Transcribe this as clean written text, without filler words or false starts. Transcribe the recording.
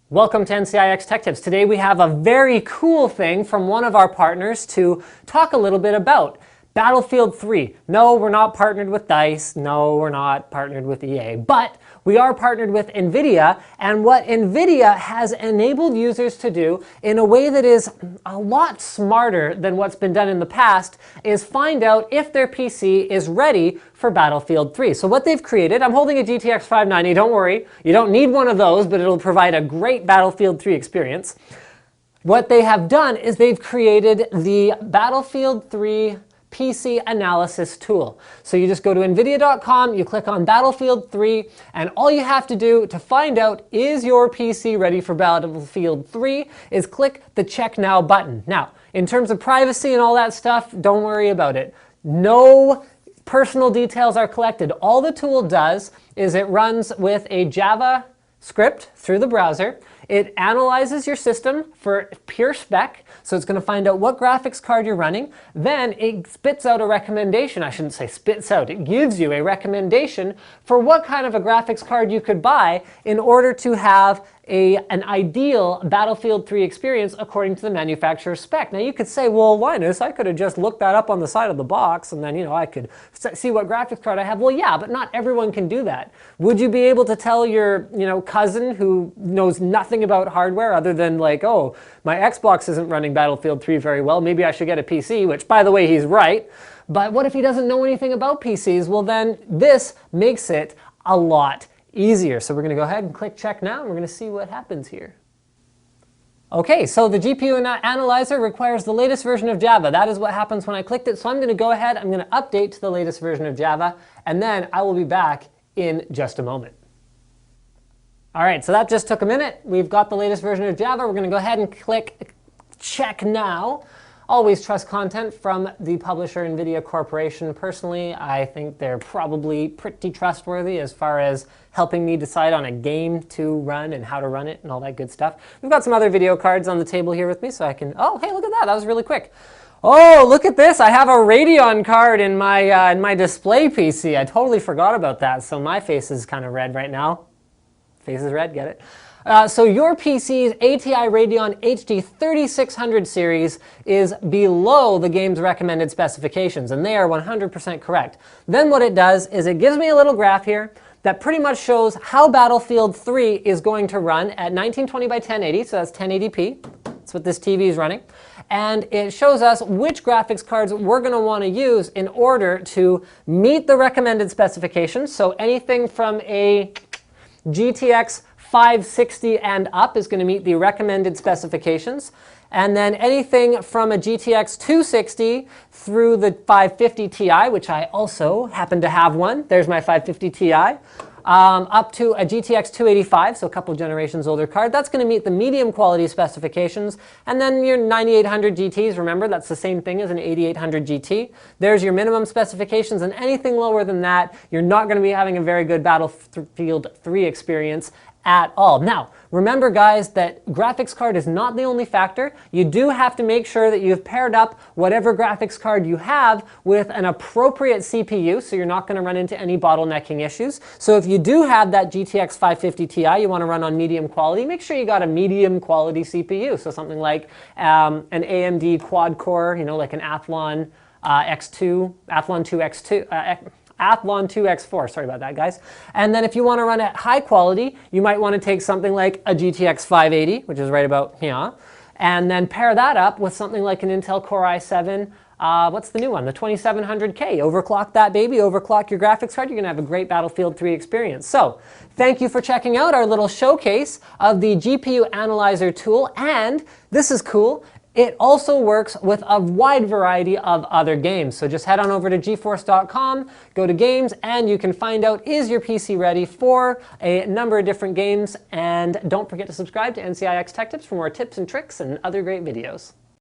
Welcome to NCIX Tech Tips. Today we have a very cool thing from one of our partners to talk a little bit about. Battlefield 3. No, we're not partnered with DICE. No, we're not partnered with EA. But we are partnered with NVIDIA, and what NVIDIA has enabled users to do in a way that is a lot smarter than what's been done in the past is find out if their PC is ready for Battlefield 3. So what they've created, I'm holding a GTX 590, don't worry, you don't need one of those, but it'll provide a great Battlefield 3 experience. What they have done is they've created the Battlefield 3 PC analysis tool. So you just go to nvidia.com, you click on Battlefield 3, and all you have to do to find out is your PC ready for Battlefield 3 is click the Check Now button. Now, in terms of privacy and all that stuff, don't worry about it. No personal details are collected. All the tool does is it runs with a Java script through the browser. It analyzes your system for pure spec, so it's going to find out what graphics card you're running. Then it spits out a recommendation. I shouldn't say spits out. It gives you a recommendation for what kind of a graphics card you could buy in order to have an ideal Battlefield 3 experience according to the manufacturer's spec. Now you could say, well, Linus, I could have just looked that up on the side of the box and then, I could see what graphics card I have. Well, yeah, but not everyone can do that. Would you be able to tell your, cousin who knows nothing about hardware other than like, oh, my Xbox isn't running Battlefield 3 very well, maybe I should get a PC, which by the way, he's right. But what if he doesn't know anything about PCs? Well, then this makes it a lot easier. So we're going to go ahead and click Check Now, and we're going to see what happens here. Okay, so the GPU analyzer requires the latest version of Java. That is what happens when I clicked it. So I'm going to go ahead, I'm going to update to the latest version of Java, and then I will be back in just a moment. All right, so that just took a minute. We've got the latest version of Java. We're going to go ahead and click Check Now. Always trust content from the publisher NVIDIA Corporation. Personally, I think they're probably pretty trustworthy as far as helping me decide on a game to run and how to run it and all that good stuff. We've got some other video cards on the table here with me, so I can, oh, hey, look at that. That was really quick. Oh, look at this. I have a Radeon card in my display PC. I totally forgot about that, so my face is kind of red right now. Face is red, get it? So your PC's ATI Radeon HD 3600 series is below the game's recommended specifications, and they are 100% correct. Then what it does is it gives me a little graph here that pretty much shows how Battlefield 3 is going to run at 1920 by 1080, so that's 1080p. That's what this TV is running. And it shows us which graphics cards we're going to want to use in order to meet the recommended specifications. So anything from a GTX 560 and up is going to meet the recommended specifications. And then anything from a GTX 260 through the 550 Ti, which I also happen to have one. There's my 550 Ti. Up to a GTX 285, so a couple generations older card. That's going to meet the medium quality specifications. And then your 9800 GTs, remember, that's the same thing as an 8800 GT. There's your minimum specifications, and anything lower than that, you're not going to be having a very good Battlefield 3 experience at all. Now, remember guys that graphics card is not the only factor. You do have to make sure that you've paired up whatever graphics card you have with an appropriate CPU, so you're not going to run into any bottlenecking issues. So if you do have that GTX 550 Ti you want to run on medium quality, make sure you got a medium quality CPU. So something like an AMD quad core, like an Athlon X2, Athlon 2X2, Athlon 2X4, sorry about that guys. And then if you want to run at high quality, you might want to take something like a GTX 580, which is right about here, and then pair that up with something like an Intel Core i7, what's the new one? The 2700K. Overclock that baby, overclock your graphics card, you're going to have a great Battlefield 3 experience. So, thank you for checking out our little showcase of the GPU Analyzer tool, and this is cool. It also works with a wide variety of other games. So just head on over to geforce.com, go to games, and you can find out is your PC ready for a number of different games. And don't forget to subscribe to NCIX Tech Tips for more tips and tricks and other great videos.